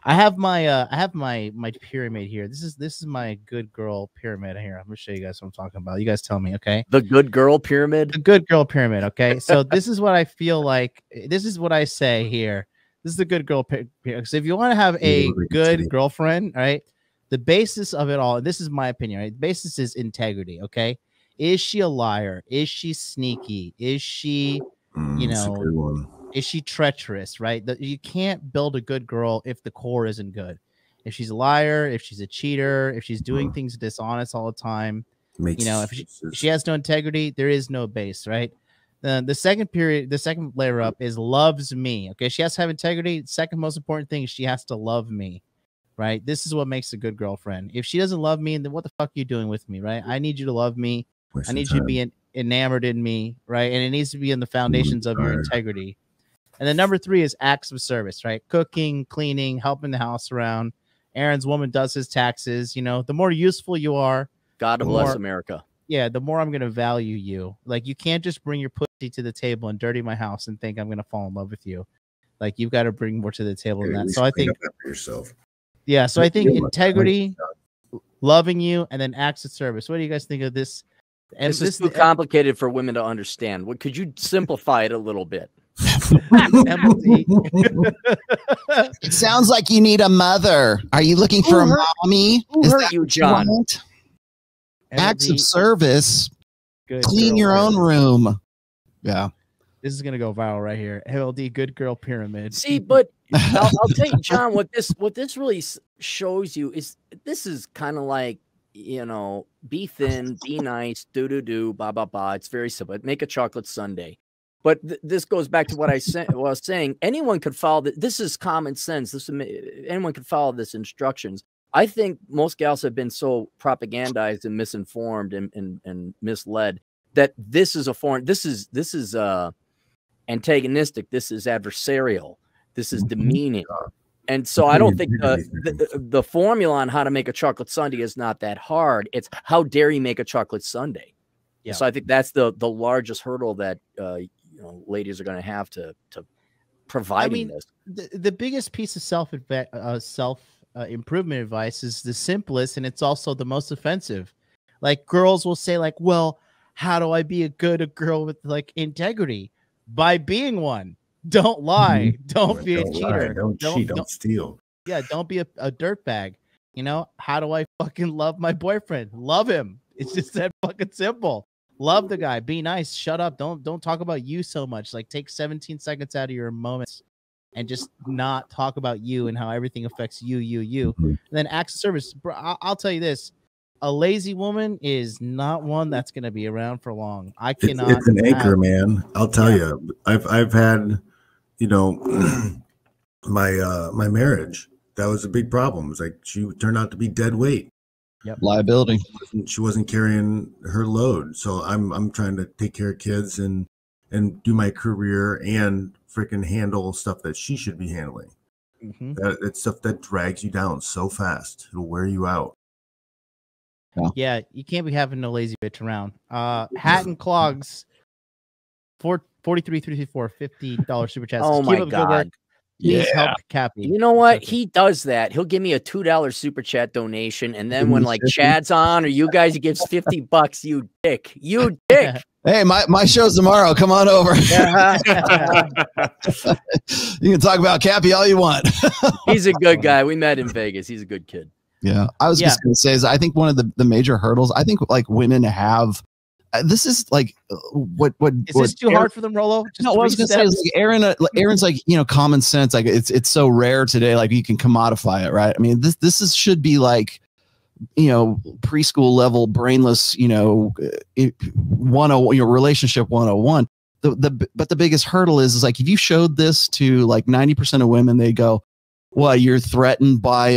I have my pyramid here. This is my good girl pyramid here. I'm gonna show you guys what I'm talking about. You guys tell me, okay? The good girl pyramid. The good girl pyramid. Okay, so this is what I feel like. This is what I say here. This is the good girl pyramid. So if you want to have a good girlfriend, right? The basis of it all. This is my opinion. Right? The basis is integrity. Okay, is she a liar? Is she sneaky? Is she, you know? Is she treacherous, right? You can't build a good girl if the core isn't good. If she's a liar, if she's a cheater, if she's doing things dishonest all the time, if she has no integrity, there is no base, right? The second layer up is loves me. Okay, she has to have integrity. Second most important thing is she has to love me, right? This is what makes a good girlfriend. If she doesn't love me, then what the fuck are you doing with me, right? I need you to love me. I need you to be enamored in me, right? And it needs to be in the foundations of your integrity. And then number 3 is acts of service, right? Cooking, cleaning, helping the house around. Aaron's woman does his taxes. The more useful you are, God bless America. Yeah, the more I'm going to value you. Like, you can't just bring your pussy to the table and dirty my house and think I'm going to fall in love with you. Like, you've got to bring more to the table than that. So I think yourself. Yeah, so I think integrity, loving you, and then acts of service. What do you guys think of this? And this is too complicated for women to understand. What could you simplify it a little bit? It sounds like you need a mother. Are you looking for a mommy? Who hurt you, John? Acts of service. Clean your own room. Yeah. This is gonna go viral right here. LD good girl pyramid. See, but I'll tell you, John, what this really shows you is this is kind of like, be thin, be nice, do, blah, blah, blah. It's very simple. Make a chocolate sundae. But this goes back to what I was saying. Anyone could follow this is common sense. Anyone could follow this instructions. I think most gals have been so propagandized and misinformed and misled that this is antagonistic. This is adversarial. This is demeaning. And so I don't think the formula on how to make a chocolate sundae is not that hard. It's how dare you make a chocolate sundae. Yeah. So I think that's the largest hurdle that ladies are going to have to providing this. The biggest piece of self improvement advice is the simplest, and it's also the most offensive. Like, girls will say, like, well, how do I be a girl with like integrity? By being one. Don't lie. Don't be a cheater. Don't cheat. Don't steal. Yeah, don't be a dirtbag. How do I fucking love my boyfriend? Love him. It's just that fucking simple. Love the guy. Be nice. Shut up. Don't talk about you so much. Like, take 17 seconds out of your moments and just not talk about you and how everything affects you. And then acts of service. Bro, I'll tell you this. A lazy woman is not one that's going to be around for long. I cannot. It's an anchor, man. I'll tell you. I've had, my marriage. That was a big problem. It was like she turned out to be dead weight. Yep. Liability. She wasn't carrying her load. So I'm trying to take care of kids and do my career and freaking handle stuff that she should be handling. It's stuff that drags you down so fast. It'll wear you out. Yeah, you can't be having no lazy bitch around. Hat and Clogs, 4334, $50 super chat. Oh my God. Please help Cappy. You know what? He does that. He'll give me a $2 super chat donation, and then when like Chad's on or you guys, he gives $50. You dick. You dick. Hey, my show's tomorrow. Come on over. You can talk about Cappy all you want. He's a good guy. We met in Vegas. He's a good kid. Yeah. I was just going to say is I think one of the major hurdles, I think like women have, this is like what is this too hard for them, Rolo? No, what I was gonna say is like Aaron's like, common sense. Like it's so rare today. Like you can commodify it, right? I mean, this should be like, preschool level, brainless, relationship 101. But the biggest hurdle is like if you showed this to like 90% of women, they go, "Well, you're threatened by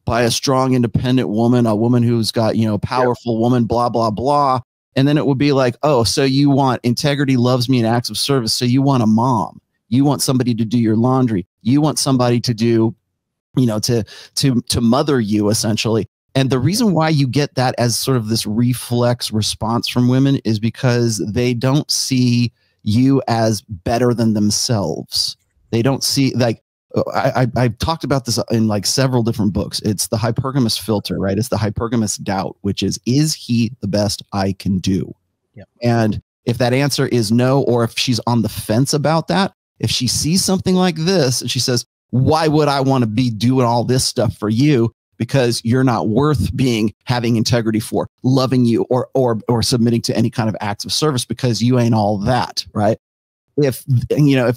a strong, independent woman, a woman who's got powerful woman, blah blah blah." And then it would be like, oh, so you want integrity, loves me, and acts of service. So you want a mom. You want somebody to do your laundry. You want somebody to do, to mother you, essentially. And the reason why you get that as sort of this reflex response from women is because they don't see you as better than themselves. They don't see, like, I've talked about this in like several different books. It's the hypergamous filter, right? It's the hypergamous doubt, which is he the best I can do? Yep. And if that answer is no, or if she's on the fence about that, if she sees something like this and she says, why would I want to be doing all this stuff for you? Because you're not worth having integrity for, loving you, or submitting to any kind of acts of service, because you ain't all that, right? If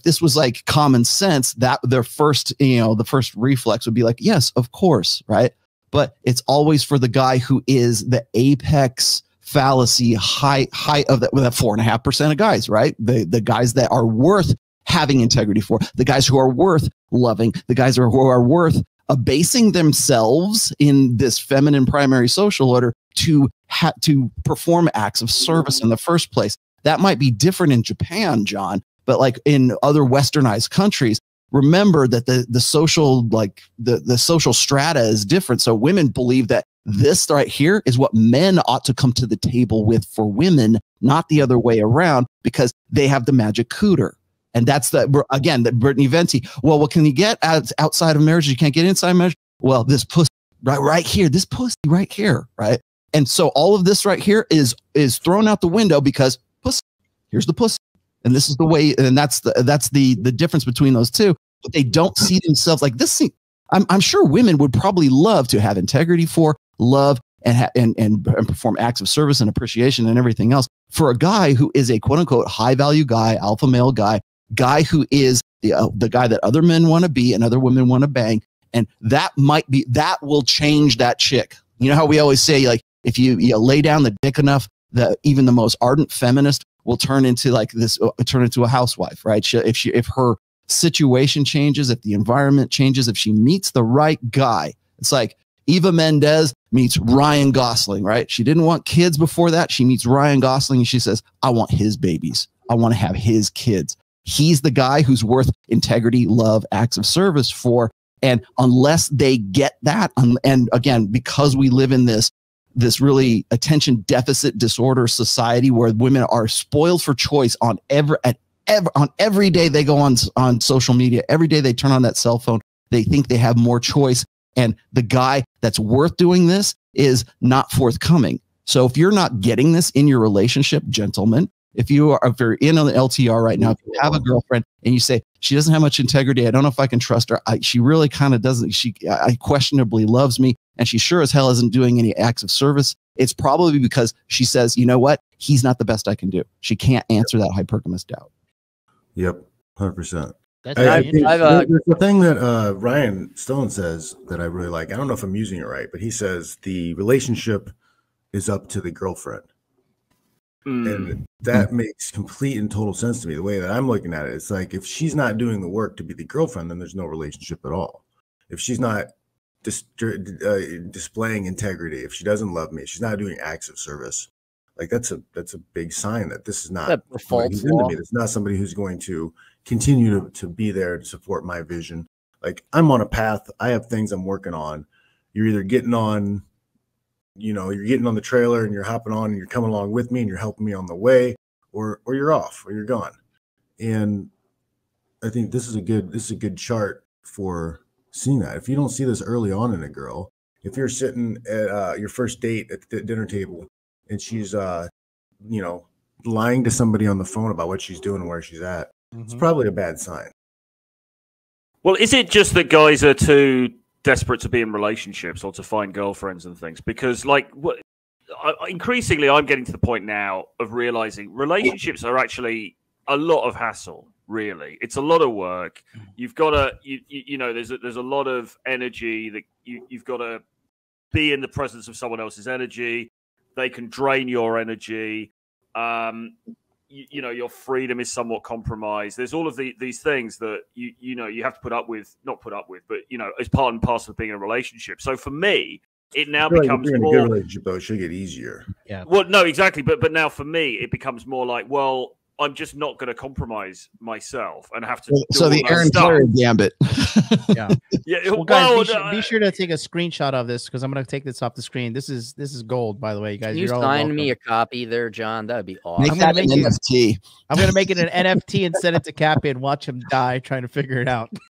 this was like common sense, that the first reflex would be like, yes, of course, right? But it's always for the guy who is the apex fallacy height of that 4.5% of guys, right? The guys that are worth having integrity for, the guys who are worth loving, the guys who are worth abasing themselves in this feminine primary social order to perform acts of service in the first place. That might be different in Japan, John, but like in other westernized countries, remember that the social, like the social strata is different. So women believe that this right here is what men ought to come to the table with for women, not the other way around, because they have the magic cooter. And that's the Brittany Venti. Well, what can you get outside of marriage? You can't get inside marriage. Well, this pussy right here, this pussy right here, right? And so all of this right here is thrown out the window because pussy. Here's the pussy, and this is the way. And that's the difference between those two. But they don't see themselves like this. I'm sure women would probably love to have integrity for, love, and perform acts of service and appreciation and everything else for a guy who is a quote unquote high value guy, alpha male guy who is the guy that other men want to be and other women want to bang. And that will change that chick. You know how we always say, like, if you lay down the dick enough, that even the most ardent feminist will turn into a housewife, right? If her situation changes, if the environment changes, if she meets the right guy, it's like Eva Mendes meets Ryan Gosling, right? She didn't want kids before that. She meets Ryan Gosling and she says, I want his babies. I want to have his kids. He's the guy who's worth integrity, love, acts of service for. And unless they get that, and again, because we live in this really attention deficit disorder society where women are spoiled for choice on every day they go on social media, every day they turn on that cell phone, they think they have more choice. And the guy that's worth doing this is not forthcoming. So if you're not getting this in your relationship, gentlemen, if you're in on the LTR right now, if you have a girlfriend and you say, she doesn't have much integrity, I don't know if I can trust her. She really kind of doesn't. She questionably loves me, and she sure as hell isn't doing any acts of service. It's probably because she says, you know what? He's not the best I can do. She can't answer that hypergamous doubt. Yep, 100%. That's the thing that Ryan Stone says that I really like. I don't know if I'm using it right, but he says the relationship is up to the girlfriend. And that makes complete and total sense to me. The way that I'm looking at it, it's like if she's not doing the work to be the girlfriend, then there's no relationship at all. If she's not displaying integrity, if she doesn't love me, she's not doing acts of service. Like that's a big sign that this is not somebody who's into me. It's not somebody who's going to continue to be there to support my vision. Like I'm on a path. I have things I'm working on. You're either getting on. You're getting on the trailer and you're hopping on and you're coming along with me and you're helping me on the way, or you're off or you're gone. And I think this is a good chart for seeing that. If you don't see this early on in a girl, if you're sitting at your first date at the dinner table and she's lying to somebody on the phone about what she's doing and where she's at, it's probably a bad sign. Well, is it just that guys are too desperate to be in relationships or to find girlfriends and things? Because increasingly I'm getting to the point now of realizing relationships are actually a lot of hassle. Really, it's a lot of work. You've got to there's a lot of energy that you've got to be in the presence of someone else's energy. They can drain your energy. Your freedom is somewhat compromised. There's all of these things that you have to not put up with, but as part and parcel of being in a relationship. So for me, it now becomes like more. In a good relationship, though, it should get easier. Yeah. Well, no, exactly, but now for me, it becomes more like, well, I'm just not going to compromise myself and have to. So the Aaron Clary gambit. Yeah. Yeah. Well, guys, be sure to take a screenshot of this because I'm going to take this off the screen. This is gold, by the way, you guys. Can you sign me a copy there, John? That'd be awesome. Make that an NFT. I'm going to make it an NFT and send it to Cappy and watch him die trying to figure it out.